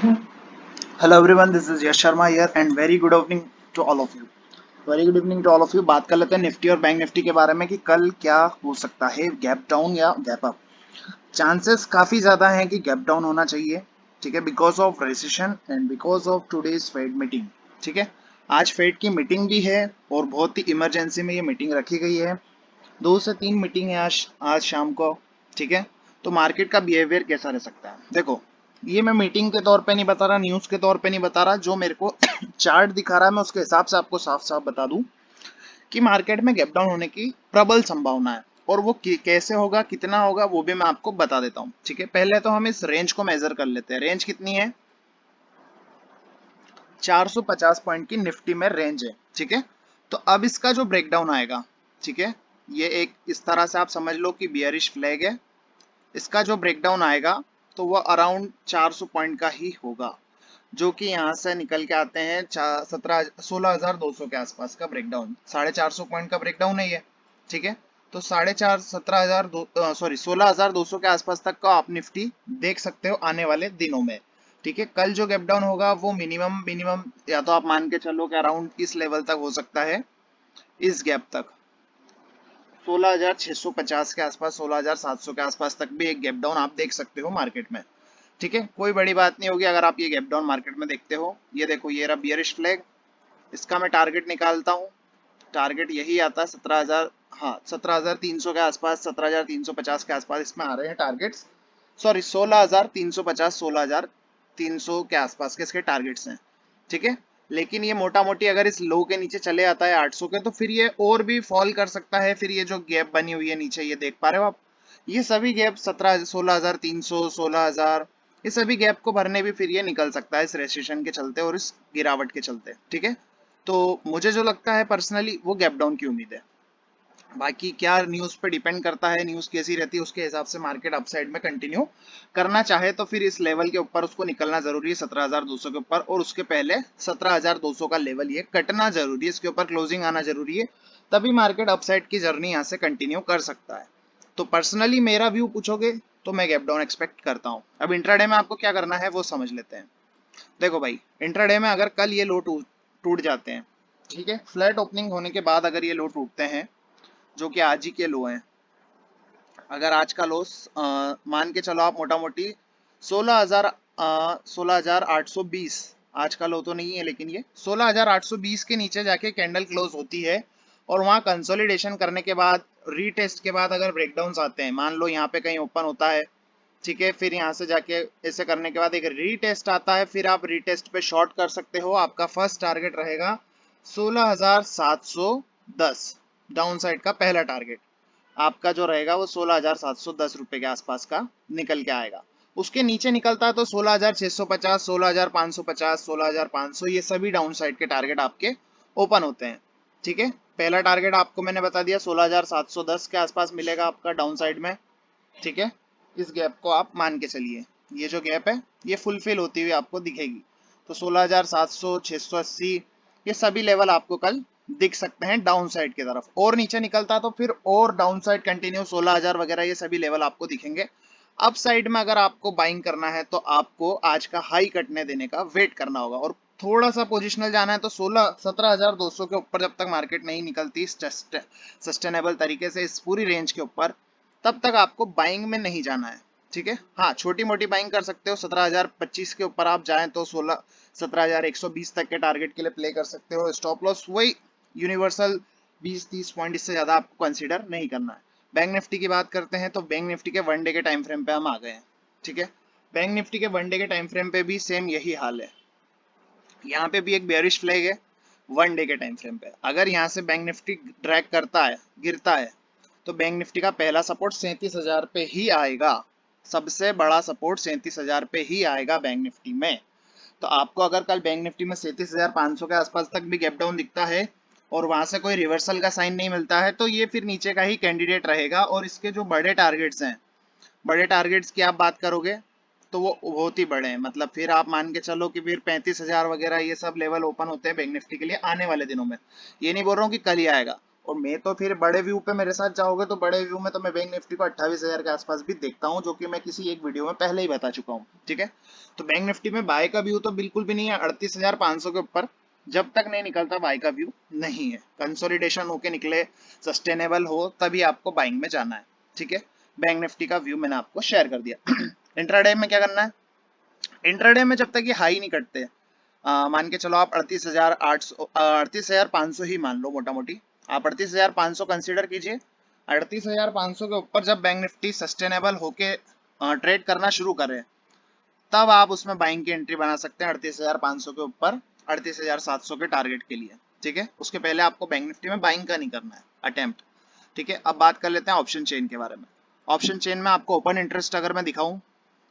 Hello everyone, this is Yash Sharma here and very good evening to all of you. Very good evening to all of you. बात कर लेते हैं Nifty और bank Nifty के बारे में कि कल क्या हो सकता है, गैप डाउन या गैप अप। चांसेस काफी ज्यादा हैं कि गैप डाउन होना चाहिए, ठीक है, because of rescission and because of today's fade meeting. ठीक है, आज फेड की मीटिंग भी है और बहुत ही इमरजेंसी में ये मीटिंग रखी गई है। 2 से 3 मीटिंग है आज शाम को। ठीक है, तो मार्केट का बिहेवियर कैसा रह सकता है, देखो। ये मैं मीटिंग के तौर पे नहीं बता रहा, न्यूज के तौर पे नहीं बता रहा, जो मेरे को चार्ट दिखा रहा है मैं उसके हिसाब से आपको साफ साफ बता दूं कि मार्केट में गैप डाउन होने की प्रबल संभावना है। और वो कैसे होगा, कितना होगा, वो भी मैं आपको बता देता हूँ। ठीक है, पहले तो हम इस रेंज को मेजर कर लेते हैं। रेंज कितनी है? 450 पॉइंट की निफ्टी में रेंज है। ठीक है, तो अब इसका जो ब्रेकडाउन आएगा, ठीक है, ये एक इस तरह से आप समझ लो कि बियरिश फ्लैग है। इसका जो ब्रेकडाउन आएगा तो वह अराउंड 400 पॉइंट का ही होगा, जो कि यहाँ से निकल के आते हैं 16,200 के आसपास का ब्रेकडाउन। 450 पॉइंट का ब्रेकडाउन है ये। ठीक है, तो 16,200 के आसपास तक का आप निफ्टी देख सकते हो आने वाले दिनों में। ठीक है, कल जो गैप डाउन होगा वो मिनिमम मिनिमम या तो आप मान के चलो कि अराउंड इस लेवल तक हो सकता है, इस गैप तक 16,650 के आसपास, 16,700 के आसपास तक भी एक गैप डाउन आप देख सकते हो मार्केट में। ठीक है, कोई बड़ी बात नहीं होगी अगर आप ये गैप डाउन मार्केट में देखते हो। ये देखो, ये रहा बियरिश फ्लैग। इसका मैं टारगेट निकालता हूँ। टारगेट यही आता है 17,000, हाँ 17,300 के आसपास, 17,350 के आसपास इसमें आ रहे हैं टारगेट्स। सॉरी, 16,350, 16,300 के आसपास के इसके टारगेट्स हैं। ठीक है, लेकिन ये मोटा मोटी अगर इस लो के नीचे चले आता है 800 के, तो फिर ये और भी फॉल कर सकता है। फिर ये जो गैप बनी हुई है नीचे, ये देख पा रहे हो आप, ये सभी गैप 16,300, 16,000, ये सभी गैप को भरने भी फिर ये निकल सकता है इस रेसिशन के चलते और इस गिरावट के चलते। ठीक है, तो मुझे जो लगता है पर्सनली वो गैप डाउन की उम्मीद है। बाकी क्या न्यूज पे डिपेंड करता है, न्यूज कैसी रहती है उसके हिसाब से मार्केट अपसाइड में कंटिन्यू करना चाहे तो फिर इस लेवल के ऊपर उसको निकलना जरूरी है, 17,200 के ऊपर, और उसके पहले 17,200 का लेवल ये कटना जरूरी है, इसके ऊपर क्लोजिंग आना जरूरी है। तभी मार्केट अपसाइड की जर्नी यहाँ से कंटिन्यू कर सकता है। तो पर्सनली मेरा व्यू पूछोगे तो मैं गैप डाउन एक्सपेक्ट करता हूँ। अब इंट्राडे में आपको क्या करना है वो समझ लेते हैं। देखो भाई, इंट्राडे में अगर कल ये लो टूट टूट जाते हैं, ठीक है, फ्लैट ओपनिंग होने के बाद अगर ये लो टूटते हैं, जो कि आज ही के लो हैं, अगर आज का लॉस मान के चलो आप मोटा मोटी 16,000, 16,820, आज का लो तो नहीं है लेकिन ये 16,820 के नीचे जाके कैंडल क्लोज होती है। और वहां कंसोलिडेशन करने के बाद, रीटेस्ट के बाद अगर ब्रेकडाउन आते हैं, मान लो यहाँ पे कहीं ओपन होता है, ठीक है, फिर यहाँ से जाके ऐसे करने के बाद एक रीटेस्ट आता है, फिर आप रीटेस्ट पे शॉर्ट कर सकते हो। आपका फर्स्ट टारगेट रहेगा 16,710, डाउन साइड का पहला टारगेट आपका जो रहेगा वो 16,710 रुपए के आसपास का निकल के आएगा। उसके नीचे निकलता है तो 16,650, 16,550, 16,500, ये सभी डाउन साइड के टारगेट आपके ओपन होते हैं। ठीक है, पहला टारगेट आपको मैंने बता दिया 16,710 के आसपास मिलेगा आपका डाउन साइड में। ठीक है, इस गैप को आप मान के चलिए, ये जो गैप है ये फुलफिल होती हुई आपको दिखेगी। तो 16,700, 680, ये सभी लेवल आपको कल दिख सकते हैं डाउन साइड की तरफ। और नीचे निकलता तो फिर और डाउन साइड कंटिन्यू 16,000 वगैरह ये सभी लेवल आपको दिखेंगे। अप साइड में अगर आपको बाइंग करना है तो आपको आज का हाई कटने देने का वेट करना होगा, और थोड़ा सा पोजिशनल जाना है तो 17,200 के ऊपर जब तक मार्केट नहीं निकलती सस्टेनेबल तरीके से इस पूरी रेंज के ऊपर, तब तक आपको बाइंग में नहीं जाना है। ठीक है, हाँ छोटी मोटी बाइंग कर सकते हो, 17,025 के ऊपर आप जाएं तो 17,120 तक के टारगेट के लिए प्ले कर सकते हो। स्टॉप लॉस वही यूनिवर्सल 20-30 पॉइंट, इससे ज्यादा आपको कंसीडर नहीं करना है। बैंक निफ्टी की बात करते हैं तो बैंक निफ्टी के 1 डे के टाइम फ्रेम पे हम आ गए हैं। ठीक है, बैंक निफ्टी के 1 डे के टाइम फ्रेम पे भी सेम यही हाल है। यहाँ पे भी एक बेयरिश फ्लैग है 1 डे के टाइम फ्रेम पे। अगर यहाँ से बैंक निफ्टी ड्रैग करता है, गिरता है, तो बैंक निफ्टी का पहला सपोर्ट 37,000 पे ही आएगा। सबसे बड़ा सपोर्ट 37,000 पे ही आएगा बैंक निफ्टी में। तो आपको अगर कल बैंक निफ्टी में 37,500 के आसपास तक भी गैप डाउन दिखता है और वहां से कोई रिवर्सल का साइन नहीं मिलता है, तो ये फिर नीचे का ही कैंडिडेट रहेगा। और इसके जो बड़े टारगेट्स हैं, बड़े टारगेट्स की आप बात करोगे तो वो बहुत ही बड़े हैं। मतलब फिर आप मान के चलो कि फिर 35,000 वगैरह ये सब लेवल ओपन होते हैं बैंक निफ्टी के लिए आने वाले दिनों में। ये नहीं बोल रहा हूँ कि कल ही आएगा, और मैं तो फिर बड़े व्यू पे मेरे साथ जाओगे तो बड़े व्यू में तो मैं बैंक निफ्टी को 28,000 के आसपास भी देखता हूँ, जो कि मैं किसी एक वीडियो में पहले ही बता चुका हूँ। ठीक है, तो बैंक निफ्टी में बाय का व्यू तो बिल्कुल भी नहीं है। 38,500 के ऊपर जब तक नहीं निकलता बाय का व्यू नहीं है। कंसोलिडेशन होके निकले, सस्टेनेबल हो, तभी आपको बाइंग में जाना है। ठीक है, बैंक निफ्टी का व्यू मैंने आपको शेयर कर दिया। इंट्राडे में क्या करना है? इंट्राडे में जब तक ये हाई नहीं कटते, मान के चलो आप 38,800 38,500 ही मान लो, मोटा मोटी आप 38,500 कंसीडर कीजिए। 38,500 के ऊपर जब बैंक निफ्टी सस्टेनेबल होके ट्रेड करना शुरू करे, तब आप उसमें बाइंग की एंट्री बना सकते हैं 38,500 के ऊपर 38,700 के टारगेट के लिए। ठीक है, उसके पहले आपको बैंक निफ्टी में बाइंग का नहीं करना है अटेम्प्ट। ठीक है, अब बात कर लेते हैं ऑप्शन चेन के बारे में। ऑप्शन चेन में आपको ओपन इंटरेस्ट अगर मैं दिखाऊं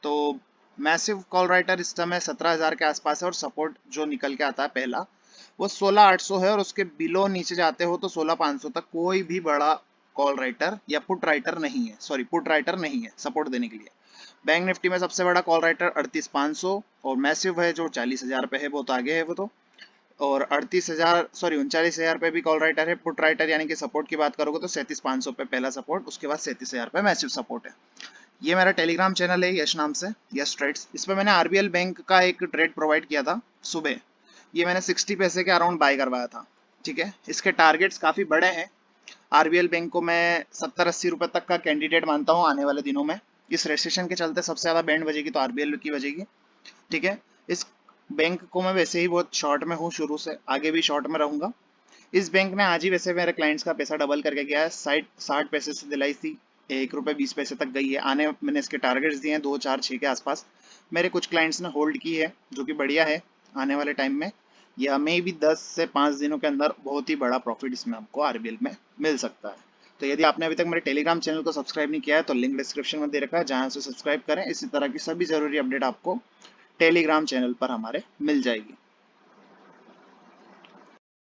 तो मैसिव कॉल राइटर इस समय 17,000 के आसपास है, और सपोर्ट जो निकल के आता है पहला वो 16,800 है, और उसके बिलो नीचे जाते हो तो 16,500 तक कोई भी बड़ा कॉल राइटर या पुट राइटर नहीं है, सॉरी पुट राइटर नहीं है सपोर्ट देने के लिए। बैंक निफ्टी में सबसे बड़ा कॉल राइटर 38,500 और मैसिव है जो 40,000 पे है, बहुत आगे है वो तो। और 38,000 सॉरी 39,000 पे भी कॉल राइटर है। पुट राइटर यानी कि सपोर्ट की बात करोगे तो 37,500 पे पहला सपोर्ट, उसके बाद 37,000 पे मैसिव सपोर्ट है। ये मेरा टेलीग्राम चैनल है यश नाम से, यश ट्रेड्स। इस पे मैंने आरबीएल बैंक का एक ट्रेड प्रोवाइड किया था सुबह। ये मैंने 60 पैसे के अराउंड बाय करवाया था। ठीक है, इसके टारगेट्स काफी बड़े हैं। आरबीएल बैंक को मैं 70-80 रुपए तक का कैंडिडेट मानता हूँ आने वाले दिनों में। इस रेसेशन के चलते सबसे ज्यादा बैंड बजेगी तो आरबीएल की बजेगी। ठीक है, इस बैंक को मैं वैसे ही बहुत शॉर्ट में हूँ शुरू से, आगे भी शॉर्ट में रहूंगा। इस बैंक ने आज ही वैसे मेरे क्लाइंट्स का पैसा डबल करके गया है। 60 पैसे से दिलाई थी, 1 रुपये 20 पैसे तक गई है। आने मैंने इसके टारगेट्स दिए हैं 2, 4, 6 के आसपास। मेरे कुछ क्लाइंट्स ने होल्ड की है, जो कि बढ़िया है। आने वाले टाइम में या मे भी 10 से 5 दिनों के अंदर बहुत ही बड़ा प्रॉफिट इसमें आपको आरबीएल में मिल सकता है। तो यदि आपने अभी तक मेरे टेलीग्राम चैनल को सब्सक्राइब नहीं किया है तो लिंक डिस्क्रिप्शन में दे रखा है, जहां से सब्सक्राइब करें। इसी तरह की सभी जरूरी अपडेट आपको टेलीग्राम चैनल पर हमारे मिल जाएगी।